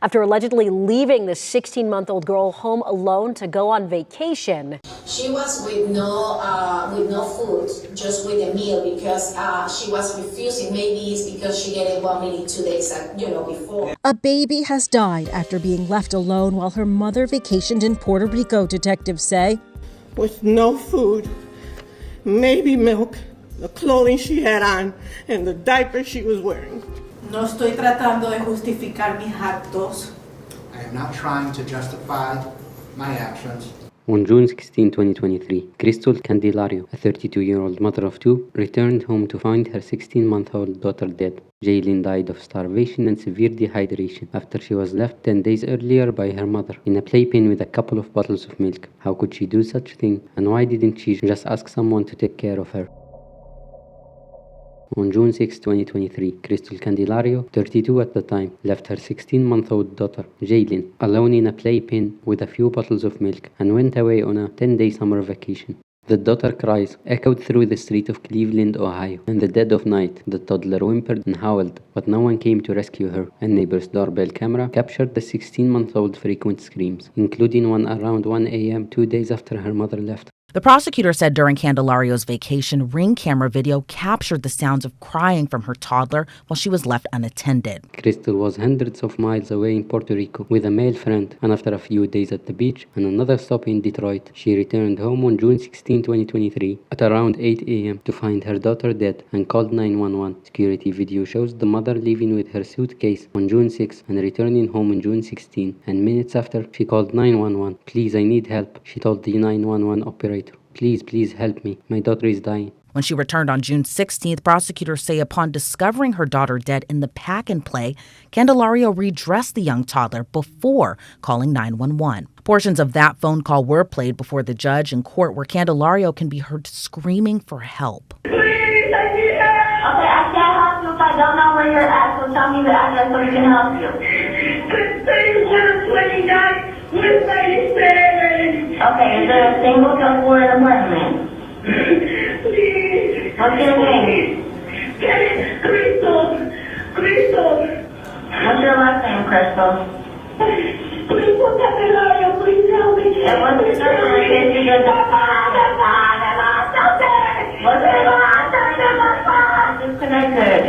after allegedly leaving the 16-month-old girl home alone to go on vacation. She was with no food, just with a meal, because she was refusing. Maybe it's because she get vomiting 2 days, before. A baby has died after being left alone while her mother vacationed in Puerto Rico, detectives say. With no food, maybe milk, the clothing she had on, and the diaper she was wearing. No estoy tratando de justificar mis actos. I am not trying to justify my actions. On June 16, 2023, Kristal, Candelario, a 32-year-old mother of two, returned home to find her 16-month-old daughter dead. Jailyn died of starvation and severe dehydration after she was left 10 days earlier by her mother in a playpen with a couple of bottles of milk. How could she do such a thing, and why didn't she just ask someone to take care of her? On June 6, 2023, Kristal Candelario, 32 at the time, left her 16-month-old daughter, Jailyn, alone in a playpen with a few bottles of milk and went away on a 10-day summer vacation. The daughter cries echoed through the street of Cleveland, Ohio. In the dead of night, the toddler whimpered and howled, but no one came to rescue her. A neighbor's doorbell camera captured the 16-month-old frequent screams, including one around 1 a.m. 2 days after her mother left. The prosecutor said during Candelario's vacation, Ring camera video captured the sounds of crying from her toddler while she was left unattended. Kristal was hundreds of miles away in Puerto Rico with a male friend, and after a few days at the beach and another stop in Detroit, she returned home on June 16, 2023 at around 8 a.m. to find her daughter dead and called 911. Security video shows the mother leaving with her suitcase on June 6 and returning home on June 16, and minutes after, she called 911. "Please, I need help," she told the 911 operator. Please help me. My daughter is dying." When she returned on June 16th, prosecutors say upon discovering her daughter dead in the pack and play, Candelario redressed the young toddler before calling 911. Portions of that phone call were played before the judge in court where Candelario can be heard screaming for help. Please, I need help. Okay, I can't help you if I don't know where you're at, so tell me the address so we can help you. 129 West 97. Okay, is there a single double apartment? Please. What's your name? Kristal. What's your last name, Kristal? Please, candelario, please help me. And what's your name? What's your last name? Disconnected.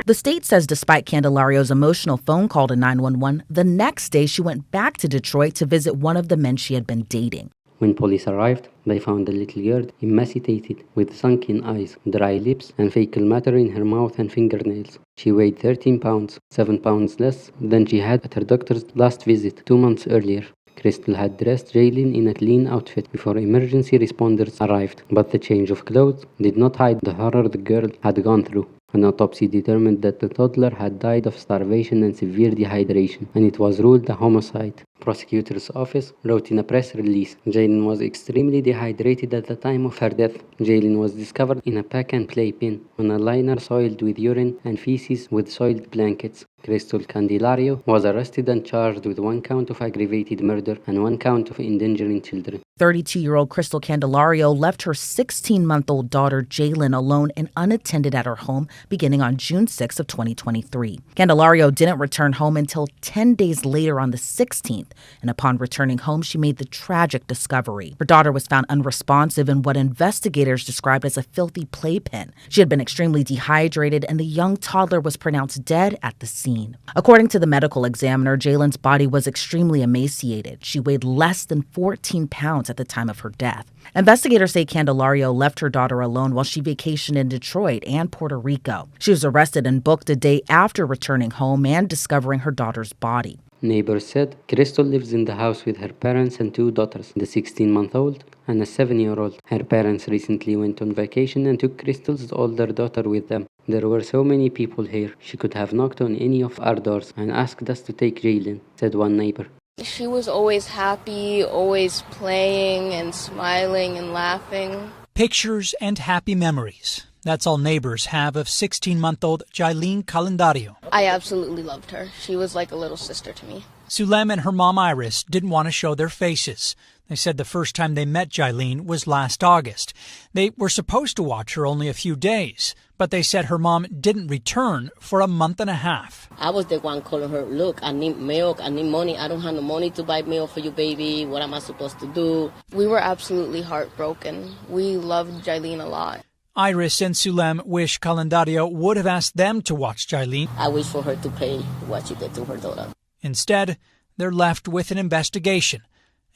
The state says despite Candelario's emotional phone call to 911, the next day she went back to Detroit to visit one of the men she had been dating. When police arrived, they found the little girl emaciated, with sunken eyes, dry lips, and fecal matter in her mouth and fingernails. She weighed 13 pounds, 7 pounds less than she had at her doctor's last visit 2 months earlier. Kristal had dressed Jailyn in a clean outfit before emergency responders arrived, but the change of clothes did not hide the horror the girl had gone through. An autopsy determined that the toddler had died of starvation and severe dehydration, and it was ruled a homicide. Prosecutor's office wrote in a press release, Jailyn was extremely dehydrated at the time of her death. Jailyn was discovered in a pack and play pen on a liner soiled with urine and feces with soiled blankets. Kristal Candelario was arrested and charged with 1 count of aggravated murder and 1 count of endangering children. 32-year-old Kristal Candelario left her 16-month-old daughter Jailyn alone and unattended at her home beginning on June 6 of 2023. Candelario didn't return home until 10 days later on the 16th, and upon returning home, she made the tragic discovery. Her daughter was found unresponsive in what investigators described as a filthy playpen. She had been extremely dehydrated, and the young toddler was pronounced dead at the scene. According to the medical examiner, Jailyn's body was extremely emaciated. She weighed less than 14 pounds at the time of her death. Investigators say Candelario left her daughter alone while she vacationed in Detroit and Puerto Rico. She was arrested and booked a day after returning home and discovering her daughter's body. Neighbors said Kristal lives in the house with her parents and 2 daughters, the 16-month-old and a 7-year-old. Her parents recently went on vacation and took Kristal's older daughter with them. "There were so many people here. She could have knocked on any of our doors and asked us to take Jailyn," said one neighbor. She was always happy, always playing and smiling and laughing. Pictures and happy memories. That's all neighbors have of 16-month-old Jailyn Candelario. I absolutely loved her. She was like a little sister to me. Sulem and her mom Iris didn't want to show their faces. They said the first time they met Jailyn was last August. They were supposed to watch her only a few days, but they said her mom didn't return for a month and a half. I was the one calling her, look, I need milk, I need money. I don't have no money to buy milk for you, baby. What am I supposed to do? We were absolutely heartbroken. We loved Jailyn a lot. Iris and Sulem wish Calendario would have asked them to watch Jailyn. I wish for her to pay what she did to her daughter. Instead, they're left with an investigation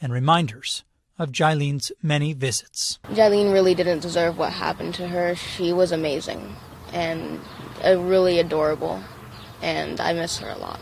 and reminders of Jailyn's many visits. Jailyn really didn't deserve what happened to her. She was amazing and really adorable, and I miss her a lot.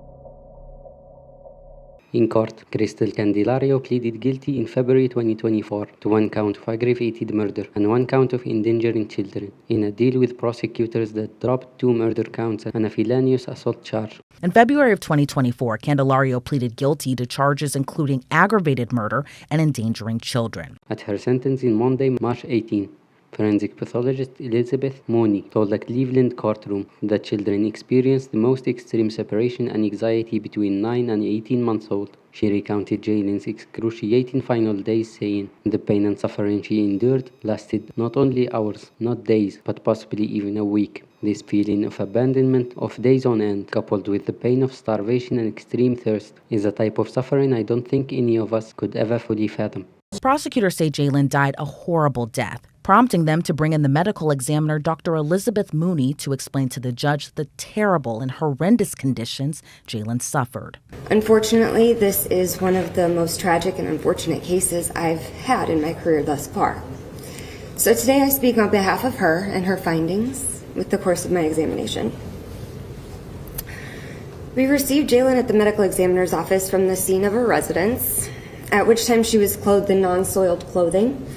In court, Kristal Candelario pleaded guilty in February 2024 to 1 count of aggravated murder and 1 count of endangering children, in a deal with prosecutors that dropped 2 murder counts and a felonious assault charge. In February of 2024, Candelario pleaded guilty to charges including aggravated murder and endangering children. At her sentencing Monday, March 18, forensic pathologist Elizabeth Mooney told a Cleveland courtroom that children experienced the most extreme separation and anxiety between 9 and 18 months old. She recounted Jailyn's excruciating final days, saying the pain and suffering she endured lasted not only hours, not days, but possibly even a week. This feeling of abandonment of days on end, coupled with the pain of starvation and extreme thirst, is a type of suffering I don't think any of us could ever fully fathom. Prosecutors say Jailyn died a horrible death, prompting them to bring in the medical examiner, Dr. Elizabeth Mooney, to explain to the judge the terrible and horrendous conditions Jailyn suffered. Unfortunately, this is one of the most tragic and unfortunate cases I've had in my career thus far. So today I speak on behalf of her and her findings with the course of my examination. We received Jailyn at the medical examiner's office from the scene of her residence, at which time she was clothed in non-soiled clothing,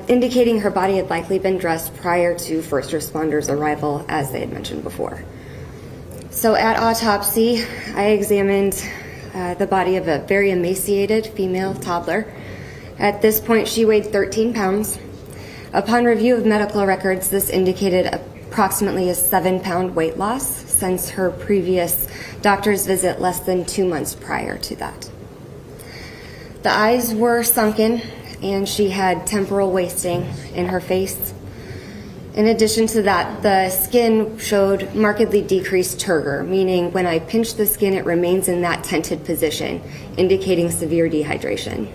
indicating her body had likely been dressed prior to first responders' arrival, as they had mentioned before. So at autopsy, I examined the body of a very emaciated female toddler. At this point, she weighed 13 pounds. Upon review of medical records, this indicated approximately a 7-pound weight loss since her previous doctor's visit less than 2 months prior to that. The eyes were sunken, and she had temporal wasting in her face. In addition to that, the skin showed markedly decreased turgor, meaning when I pinch the skin, it remains in that tented position, indicating severe dehydration.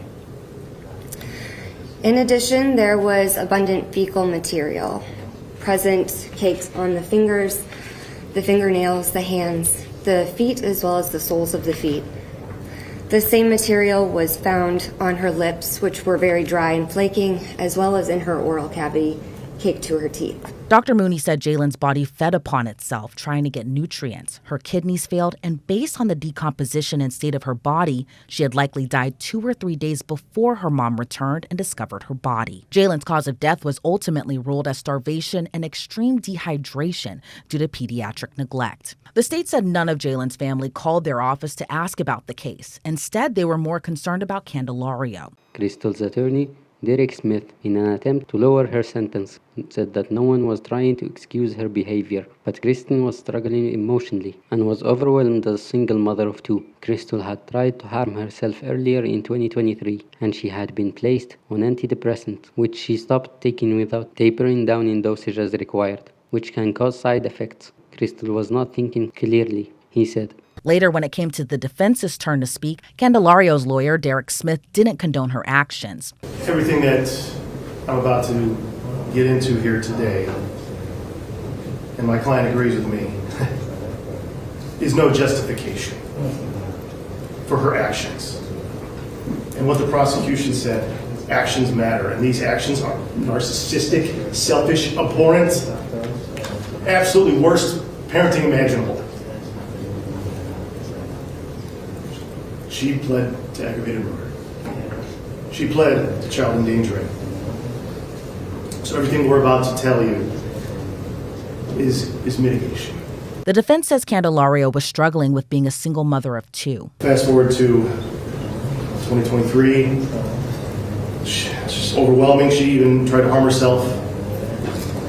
In addition, there was abundant fecal material present, caked on the fingers, the fingernails, the hands, the feet, as well as the soles of the feet. The same material was found on her lips, which were very dry and flaking, as well as in her oral cavity, caked to her teeth. Dr. Mooney said Jailyn's body fed upon itself, trying to get nutrients. Her kidneys failed, and based on the decomposition and state of her body, she had likely died 2 or 3 days before her mom returned and discovered her body. Jailyn's cause of death was ultimately ruled as starvation and extreme dehydration due to pediatric neglect. The state said none of Jailyn's family called their office to ask about the case. Instead, they were more concerned about Candelario. Kristal's attorney, Derek Smith, in an attempt to lower her sentence, said that no one was trying to excuse her behavior, but Kristal was struggling emotionally and was overwhelmed as a single mother of 2. Kristal had tried to harm herself earlier in 2023, and she had been placed on antidepressants, which she stopped taking without tapering down in dosage as required, which can cause side effects. Kristal was not thinking clearly, he said. Later, when it came to the defense's turn to speak, Candelario's lawyer, Derek Smith, didn't condone her actions. Everything that I'm about to get into here today, and my client agrees with me, is no justification for her actions. And what the prosecution said, actions matter, and these actions are narcissistic, selfish, abhorrent, absolutely worst parenting imaginable. She pled to aggravated murder. She pled to child endangering. So everything we're about to tell you is mitigation. The defense says Caandelario was struggling with being a single mother of 2. Fast forward to 2023. It's just overwhelming. She even tried to harm herself.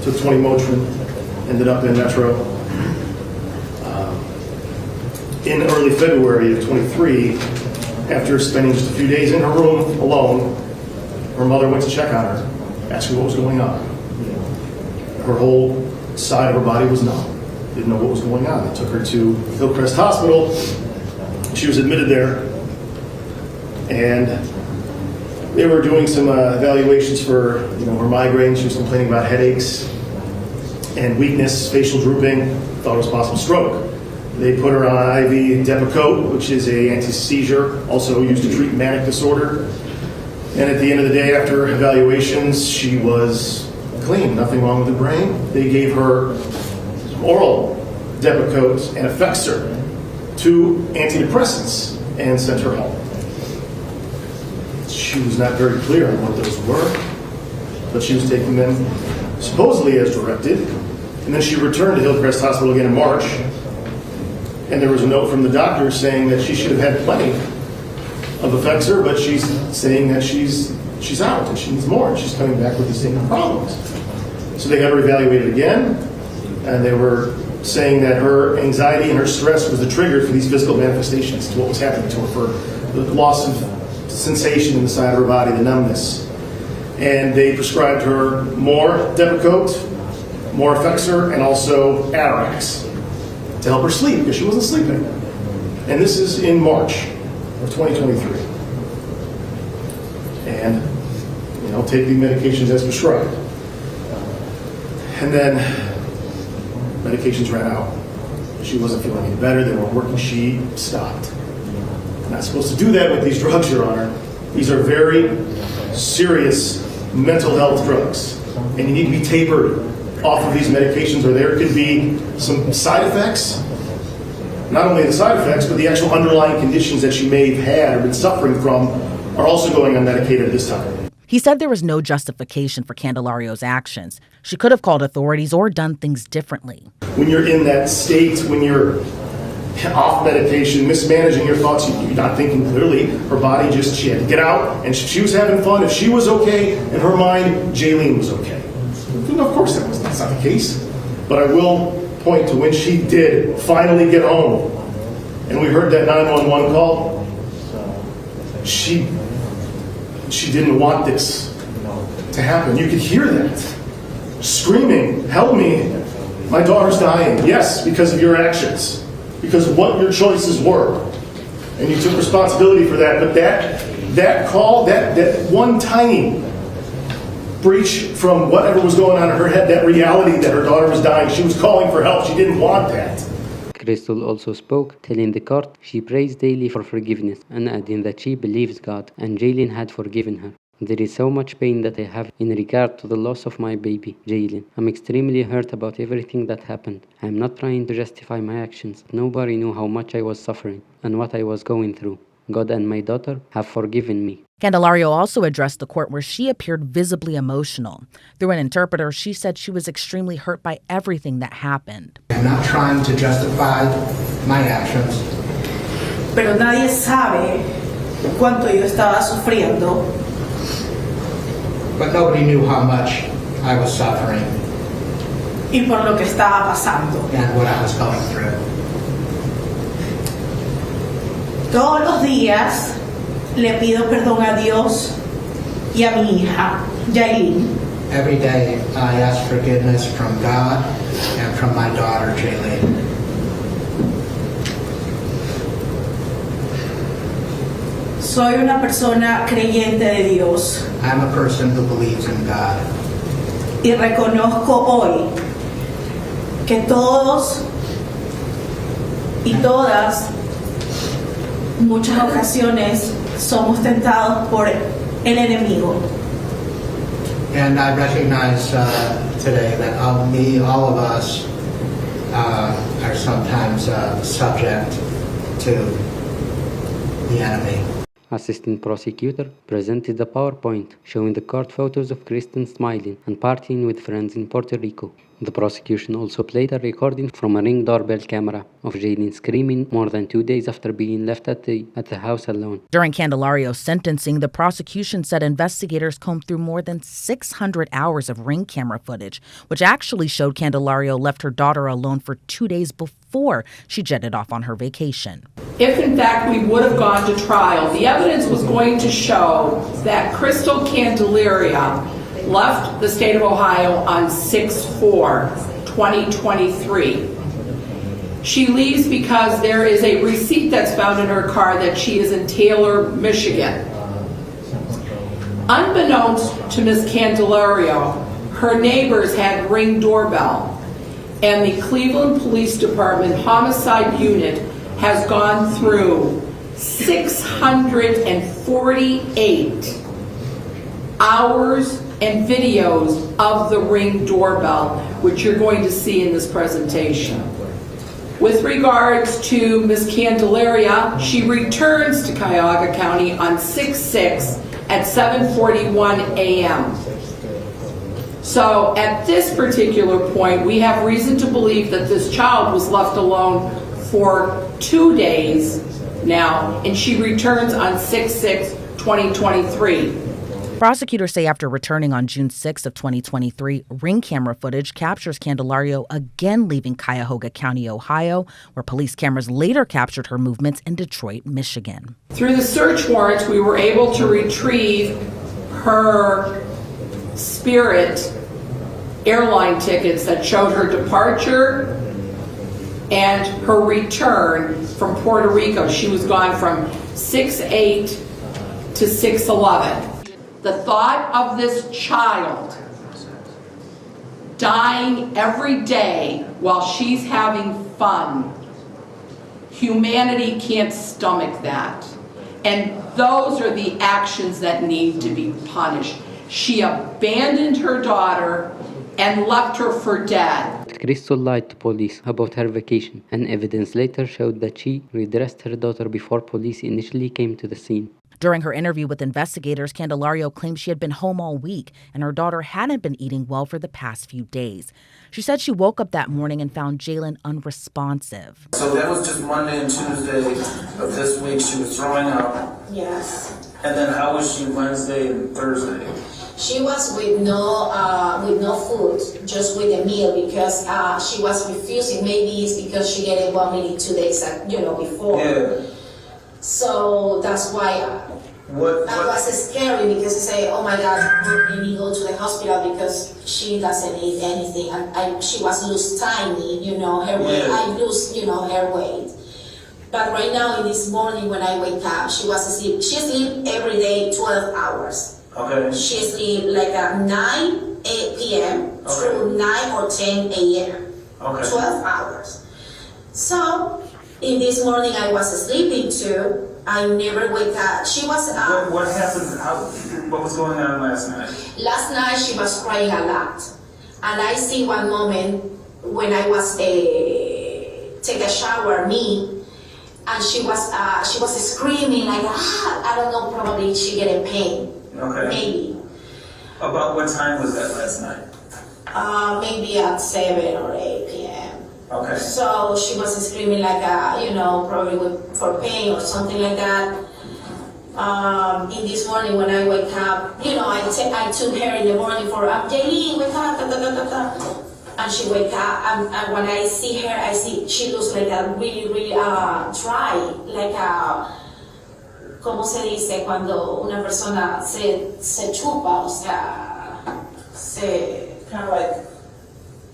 Took 20 Motrin. Ended up in Metro. In early February of 23, After spending just a few days in her room alone, her mother went to check on her, asked her what was going on. Her whole side of her body was numb. Didn't know what was going on. They took her to Hillcrest Hospital. She was admitted there, and they were doing some evaluations for her migraine. She was complaining about headaches and weakness, facial drooping, thought it was possible stroke. They put her on IV Depakote, which is a anti-seizure, also used to treat manic disorder. And at the end of the day, after evaluations, she was clean, nothing wrong with the brain. They gave her oral Depakote and Effexor, 2 antidepressants, and sent her home. She was not very clear on what those were, but she was taking them supposedly as directed. And then she returned to Hillcrest Hospital again in March, and there was a note from the doctor saying that she should have had plenty of Effexor, but she's saying that she's out and she needs more, and she's coming back with the same problems. So they had her evaluated again, and they were saying that her anxiety and her stress was the trigger for these physical manifestations to what was happening to her, for the loss of sensation in the side of her body, the numbness. And they prescribed her more Depakote, more Effexor, and also Atarax to help her sleep because she wasn't sleeping. And this is in March of 2023. And, take the medications as prescribed. And then medications ran out. She wasn't feeling any better. They weren't working. She stopped. You're not supposed to do that with these drugs, Your Honor. These are very serious mental health drugs. And you need to be tapered off of these medications, or there could be some side effects. Not only the side effects, but the actual underlying conditions that she may have had or been suffering from are also going unmedicated at this time. He said there was no justification for Candelario's actions. She could have called authorities or done things differently. When you're in that state, when you're off medication, mismanaging your thoughts, you're not thinking clearly. Her body she had to get out, and she was having fun. If she was okay, in her mind, Jailyn was okay. Of course that's not the case. But I will point to when she did finally get home, and we heard that 911 call, she didn't want this to happen. You could hear that. Screaming, help me, my daughter's dying. Yes, because of your actions, because of what your choices were. And you took responsibility for that. But that call, that one tiny breach from whatever was going on in her head, that reality that her daughter was dying, she was calling for help. She didn't want that. Kristal also spoke, telling the court she prays daily for forgiveness and adding that she believes God and Jailyn had forgiven her. There is so much pain that I have in regard to the loss of my baby, Jailyn. I'm extremely hurt about everything that happened. I'm not trying to justify my actions. Nobody knew how much I was suffering and what I was going through. God and my daughter have forgiven me. Candelario also addressed the court where she appeared visibly emotional. Through an interpreter, she said she was extremely hurt by everything that happened. I'm not trying to justify my actions. Pero nadie sabe cuánto yo estaba sufriendo. But nobody knew how much I was suffering. Y por lo que estaba pasando. And what I was going through. Todos los días le pido perdón a Dios y a mi hija, Jailyn. Every day I ask forgiveness from God and from my daughter, Jailyn. Soy una persona creyente de Dios. I'm a person who believes in God. Y reconozco hoy que todos y todas, muchas ocasiones, somos tentados por el enemigo. And I recognize today that all of us are sometimes subject to the enemy. Assistant prosecutor presented the PowerPoint showing the court photos of Kristal smiling and partying with friends in Puerto Rico. The prosecution also played a recording from a Ring doorbell camera of Jailyn screaming more than 2 days after being left at the house alone. During Candelario's sentencing, the prosecution said investigators combed through more than 600 hours of Ring camera footage, which actually showed Candelario left her daughter alone for 2 days before she jetted off on her vacation. If in fact we would have gone to trial, the evidence was going to show that Kristal Candelario left the state of Ohio on 6/4/2023. She leaves because there is a receipt that's found in her car that she is in Taylor, Michigan. Unbeknownst to Ms. Candelario, her neighbors had Ring doorbell, and the Cleveland Police Department Homicide Unit has gone through 648 hours and videos of the Ring doorbell, which you're going to see in this presentation. With regards to Ms. Candelario, she returns to Cuyahoga County on 6/6 at 7:41 a.m. So at this particular point, we have reason to believe that this child was left alone for 2 days now, and she returns on 6/6/2023. Prosecutors say after returning on June 6 of 2023, Ring camera footage captures Candelario again leaving Cuyahoga County, Ohio, where police cameras later captured her movements in Detroit, Michigan. Through the search warrants, we were able to retrieve her Spirit airline tickets that showed her departure and her return from Puerto Rico. She was gone from 6/8 to 6/11. The thought of this child dying every day while she's having fun, humanity can't stomach that. And those are the actions that need to be punished. She abandoned her daughter and left her for dead. Kristal lied to police about her vacation, and evidence later showed that she redressed her daughter before police initially came to the scene. During her interview with investigators, Candelario claimed she had been home all week and her daughter hadn't been eating well for the past few days. She said she woke up that morning and found Jailyn unresponsive. So that was just Monday and Tuesday of this week. She was throwing up. Yes. And then how was she Wednesday and Thursday? She was with no food, just with a meal, because she was refusing. Maybe it's because she get vomiting 2 days, before. Yeah. So that's why I was scary, because I say, oh my God, let me go to the hospital because she doesn't eat anything. And she was lose tiny, her weight. Yeah. I lose, her weight. But right now, in this morning when I wake up, she was asleep. She sleep every day 12 hours. Okay. She sleep like at 9 p.m. through 9 or 10 a.m. Okay. 12 hours. So, in this morning I was sleeping too. I never wake up. She was What happened? What was going on last night? Last night she was crying a lot. And I see one moment when I was take a shower, and she was screaming like, I don't know, probably she get in pain. Okay. Maybe. About what time was that last night? Maybe at 7 or 8 p.m. Okay. So she was screaming like, probably for pain or something like that. In this morning when I wake up, I took her in the morning for, Jailyn, wake up, and she wake up, and when I see her, I see she looks like a really, really dry, like a, ¿cómo se dice cuando una persona se chupa, o sea, se... Kind of like...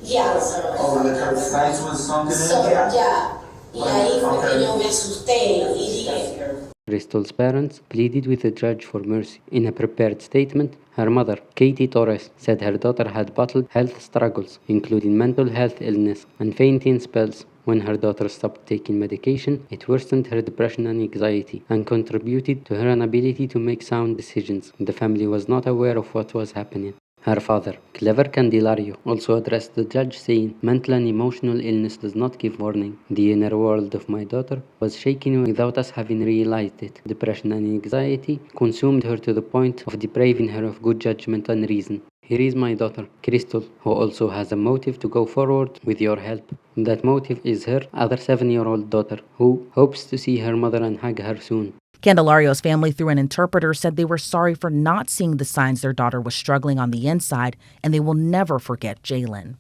Yeah. Oh, like her face was sunken in? So, yeah. Y ahí fue que yo me asusté y dije... Kristal's parents pleaded with the judge for mercy. In a prepared statement, her mother, Katie Torres, said her daughter had battled health struggles, including mental health illness and fainting spells. When her daughter stopped taking medication, it worsened her depression and anxiety and contributed to her inability to make sound decisions. The family was not aware of what was happening. Her father, Clever Candelario, also addressed the judge, saying, "Mental and emotional illness does not give warning. The inner world of my daughter was shaking without us having realized it. Depression and anxiety consumed her to the point of depriving her of good judgment and reason. Here is my daughter, Kristal, who also has a motive to go forward with your help. That motive is her other 7-year-old daughter, who hopes to see her mother and hug her soon. Candelario's family, through an interpreter, said they were sorry for not seeing the signs their daughter was struggling on the inside, and they will never forget Jailyn.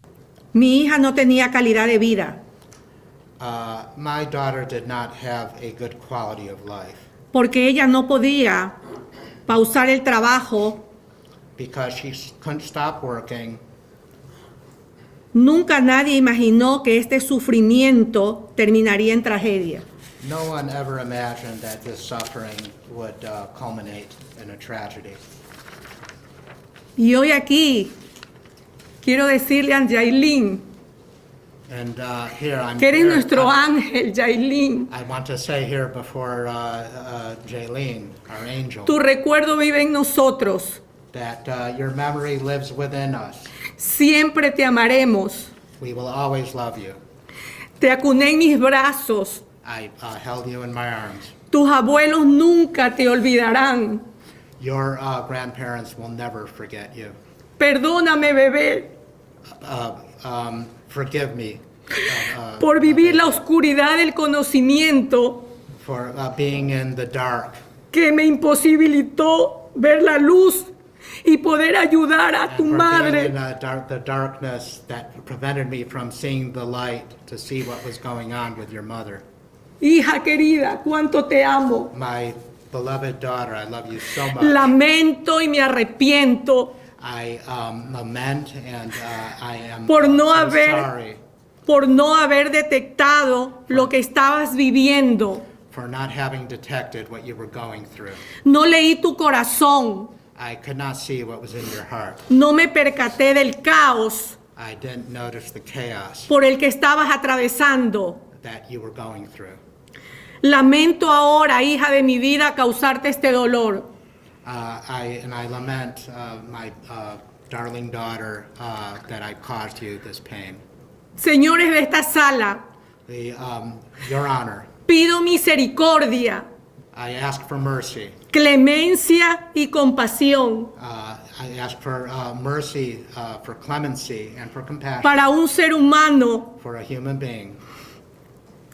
Mi hija no tenía calidad de vida My daughter did not have a good quality of life porque ella no podía pausar el trabajo. because she couldn't stop working. Nunca nadie imaginó que este sufrimiento terminaría en tragedia. No one ever imagined that this suffering would culminate in a tragedy. Y hoy aquí quiero decirle a Jailyn And here I'm que eres here, nuestro ángel, Jailyn. I want to say here before Jailyn, our angel, Tu recuerdo vive en nosotros. that your memory lives within us. Siempre te amaremos. We will always love you. Te acuné en mis brazos. I held you in my arms. Tus abuelos nunca te olvidarán. Your grandparents will never forget you. Perdóname, bebé, Forgive me por vivir la oscuridad del conocimiento for being in the dark que me imposibilitó ver la luz y poder ayudar a tu and for being madre. in the darkness that prevented me from seeing the light to see what was going on with your mother. Hija querida, cuánto te amo. My beloved daughter, I love you so much. Lamento y me arrepiento I lament and I am por no so haber sorry por no haber detectado lo que estabas viviendo. for not having detected what you were going through. No leí tu corazón. I could not see what was in your heart. No me percaté del caos I didn't notice the chaos por el que estabas atravesando. that you were going through. Lamento ahora, hija de mi vida, causarte este dolor. I lament my darling daughter that I caused you this pain. Señores de esta sala, Your Honor, pido misericordia, I ask for mercy. clemencia y compasión I ask for mercy, for clemency, and for compassion para un ser humano for a human being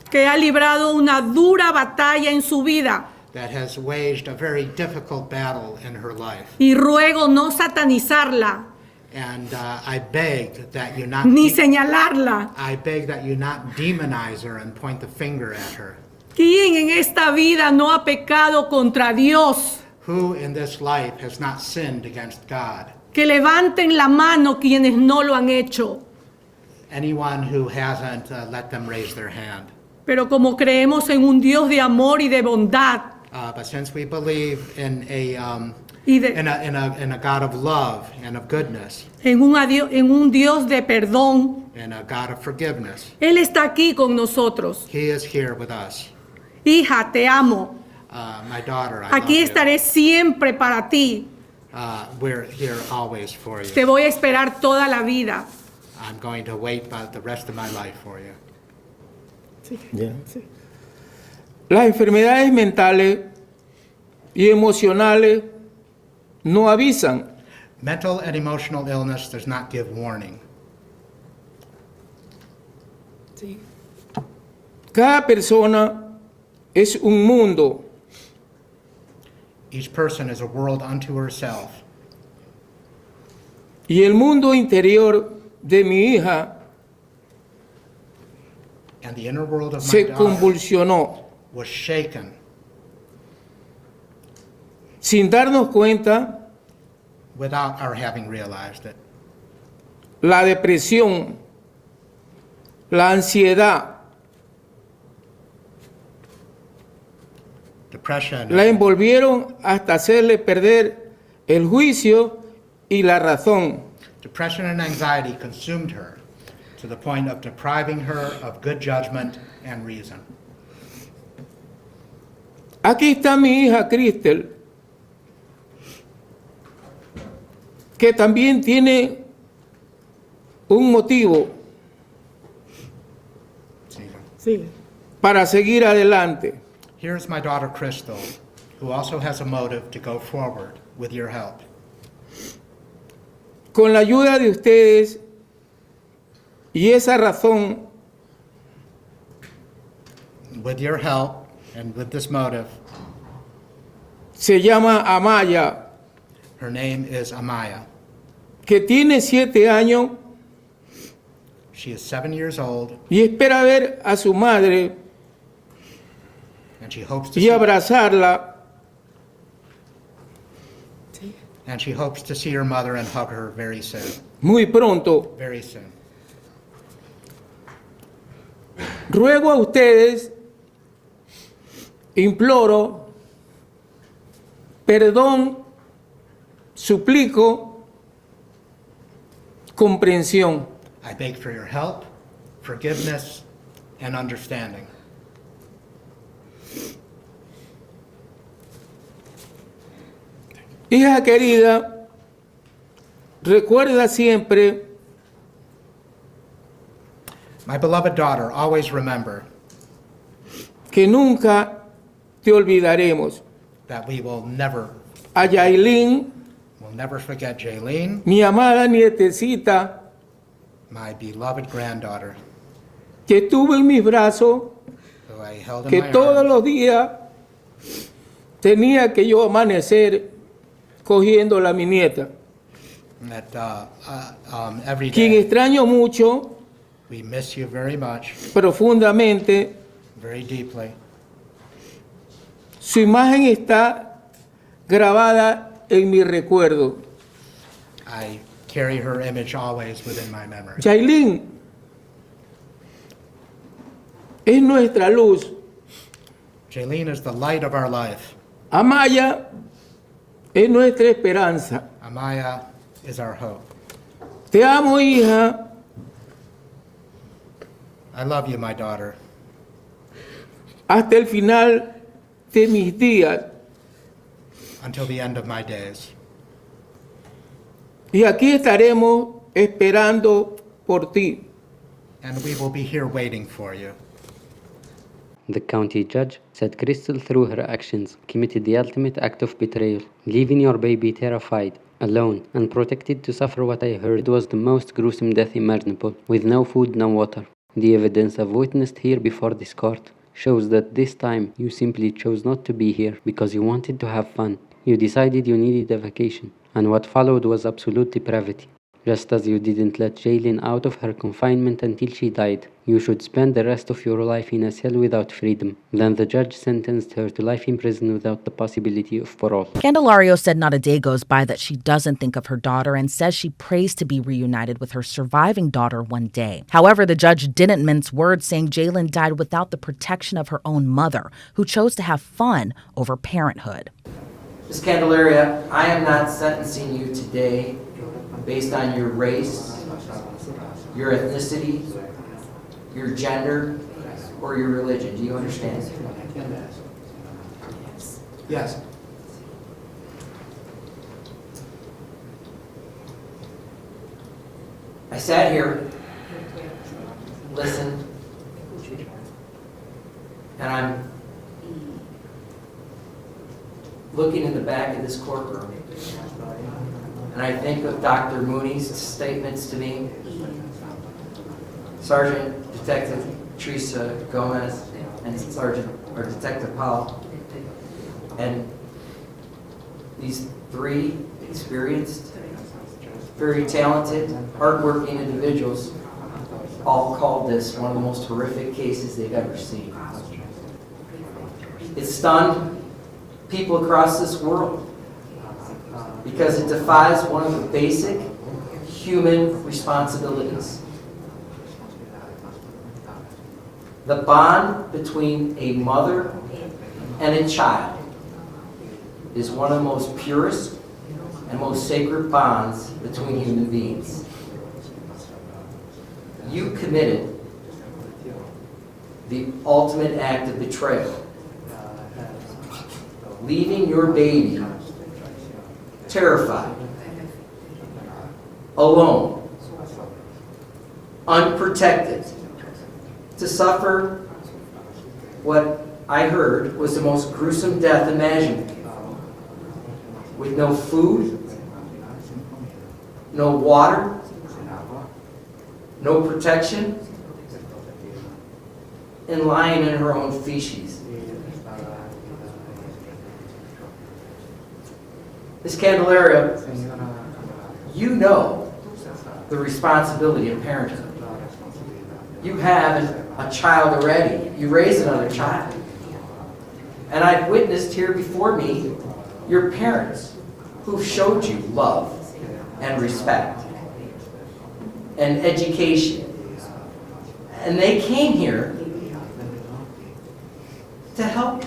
que ha librado una dura batalla en su vida. that has waged a very difficult battle in her life. Y ruego no satanizarla, And I beg that you not ni señalarla. I beg that you not demonize her and point the finger at her. ¿Quién en esta vida no ha pecado contra Dios? Who in this life has not sinned against God? Que levanten la mano quienes no lo han hecho. Anyone who hasn't, let them raise their hand. Pero como creemos en un Dios de amor y de bondad, But since we believe in a y de, in a God of love and of goodness, en un Dios de perdón, and a God of forgiveness, Él está aquí con nosotros. He is here with us. Hija, te amo. My daughter, I Aquí love estaré siempre para ti. you. We're here always for you. Te voy a esperar toda la vida. I'm going to wait the rest of my life for you. Las enfermedades mentales y emocionales no avisan. Mental and emotional illness does not give warning. Cada persona es un mundo. Each person is a world unto herself. Y el mundo interior de mi hija And the inner world of my se daughter convulsionó. was shaken Sin darnos cuenta, without our having realized it. la depresión, la ansiedad, Depression, la envolvieron hasta hacerle perder el juicio y la razón. depression and anxiety consumed her to the point of depriving her of good judgment and reason. Aquí está mi hija Kristel, que también tiene un motivo para seguir adelante. Here's my daughter Kristal, who also has a motive to go forward with your help. con la ayuda de ustedes y esa razón, With your help and with this motive, se llama Amaya, her name is Amaya. que tiene 7 años She is 7 years old, y espera ver a su madre and she hopes to y abrazarla, see her mother and hug her very soon. muy pronto. Very soon. Ruego a ustedes, imploro, perdón, suplico, comprensión. I beg for your help, forgiveness, and understanding. Hija querida, recuerda siempre, My beloved daughter, always remember que nunca te olvidaremos. that we will never A Jailyn, forget Jailyn, mi amada nietecita, my beloved granddaughter, que tuve en mis brazos, who I held in que my todos arms, los días tenía que yo amanecer cogiéndola a mi nieta, that every quien day extraño mucho, we miss you very much, profundamente. very deeply. Su imagen está grabada en mi recuerdo. I carry her image always within my memory. Jailyn es nuestra luz. Jailyn is the light of our life. Amaya es nuestra esperanza. Amaya is our hope. Te amo, hija. I love you, my daughter, Hasta el final de mis días. until the end of my days. Y aquí estaremos esperando por ti. And we will be here waiting for you. The county judge said Kristal, through her actions, committed the ultimate act of betrayal, leaving your baby terrified, alone, and protected to suffer what I heard was the most gruesome death imaginable, with no food, no water. The evidence I've witnessed here before this court shows that this time you simply chose not to be here because you wanted to have fun. You decided you needed a vacation, and what followed was absolute depravity. Just as you didn't let Jailyn out of her confinement until she died, you should spend the rest of your life in a cell without freedom. Then the judge sentenced her to life in prison without the possibility of parole. Candelario said not a day goes by that she doesn't think of her daughter and says she prays to be reunited with her surviving daughter one day. However, the judge didn't mince words, saying Jailyn died without the protection of her own mother, who chose to have fun over parenthood. Ms. Candelario, I am not sentencing you today based on your race, your ethnicity, your gender, or your religion. Do you understand? Yes. I sat here, listened, and I'm looking in the back of this courtroom, and I think of Dr. Mooney's statements to me, Sergeant Detective Teresa Gomez, and Detective Powell, and these three experienced, very talented, hardworking individuals all called this one of the most horrific cases they've ever seen. It stunned people across this world because it defies one of the basic human responsibilities. The bond between a mother and a child is one of the most purest and most sacred bonds between human beings. You committed the ultimate act of betrayal, leaving your baby terrified, alone, unprotected, to suffer what I heard was the most gruesome death imaginable, with no food, no water, no protection, and lying in her own feces. Miss Candelario, you know the responsibility of parenthood. You have a child already. You raised another child. And I've witnessed here before me your parents who've showed you love and respect and education. And they came here to help,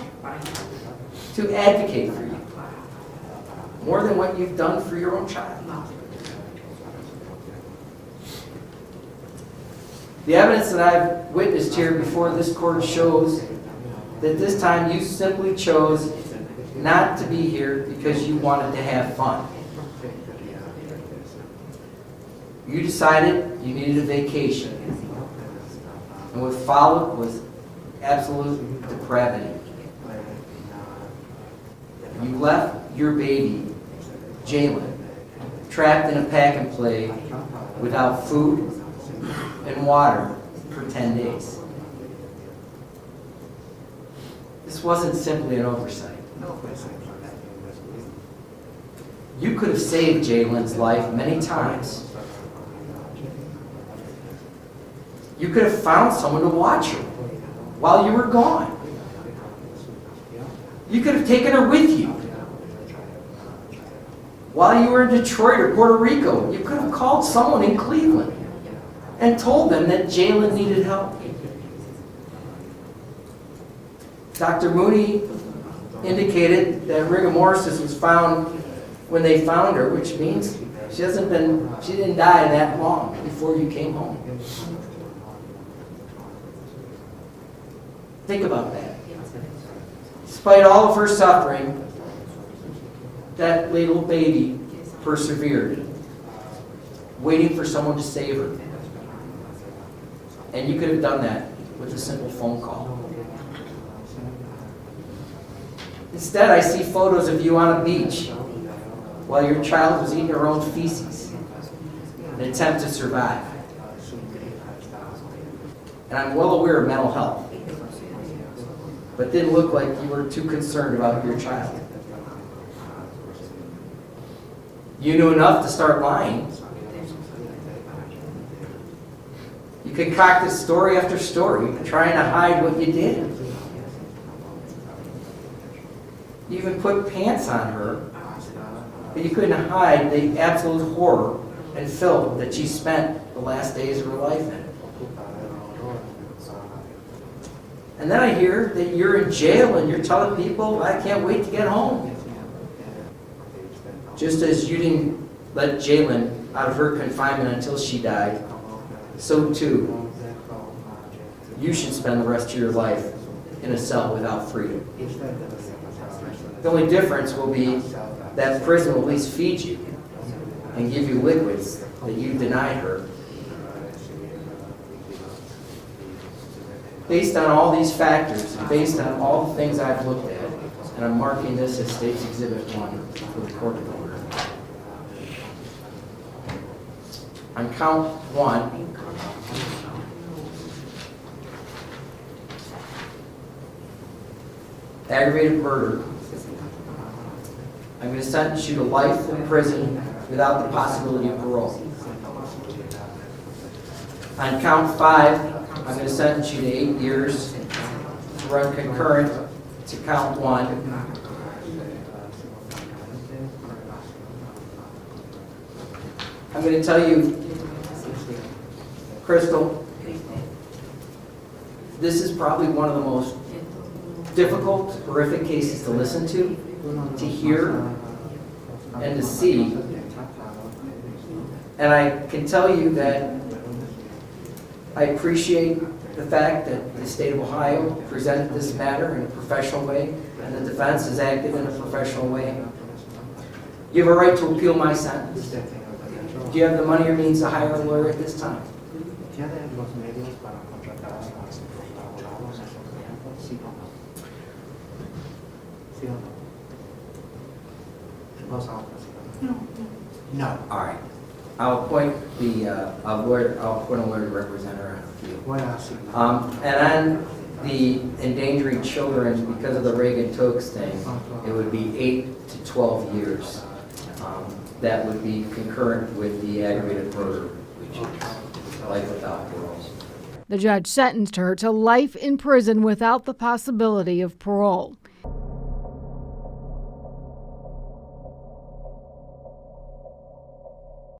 to advocate for you, more than what you've done for your own child. The evidence that I've witnessed here before this court shows that this time you simply chose not to be here because you wanted to have fun. You decided you needed a vacation. And what followed was absolute depravity. You left your baby, Jailyn, trapped in a pack and play without food and water for 10 days. This wasn't simply an oversight. You could have saved Jailyn's life many times. You could have found someone to watch her while you were gone. You could have taken her with you. While you were in Detroit or Puerto Rico, you could have called someone in Cleveland and told them that Jailyn needed help. Dr. Mooney indicated that rigor mortis was found when they found her, which means she didn't die that long before you came home. Think about that. Despite all of her suffering, that little baby persevered, waiting for someone to save her. And you could have done that with a simple phone call. Instead, I see photos of you on a beach while your child was eating her own feces in an attempt to survive. And I'm well aware of mental health, but didn't look like you were too concerned about your child. You knew enough to start lying. You concocted story after story trying to hide what you did. You even put pants on her, but you couldn't hide the absolute horror and filth that she spent the last days of her life in. And then I hear that you're in jail and you're telling people, I can't wait to get home. Just as you didn't let Jailyn out of her confinement until she died, so too, you should spend the rest of your life in a cell without freedom. The only difference will be that prison will at least feed you and give you liquids that you denied her. Based on all these factors, based on all the things I've looked at, and I'm marking this as State's Exhibit 1 for the court of order. On count 1, aggravated murder, I'm going to sentence you to life in prison without the possibility of parole. On count 5, I'm going to sentence you to 8 years to run concurrent to count 1. I'm going to tell you, Kristal, this is probably one of the most difficult, horrific cases to listen to hear, and to see. And I can tell you that I appreciate the fact that the state of Ohio presented this matter in a professional way, and the defense has acted in a professional way. You have a right to appeal my sentence. Do you have the money or means to hire a lawyer at this time? No. All right. I'll appoint a lawyer to represent her. What else? And on the endangering children, because of the Reagan-Tokes thing, it would be 8 to 12 years. That would be concurrent with the aggravated murder, which is life without parole. The judge sentenced her to life in prison without the possibility of parole.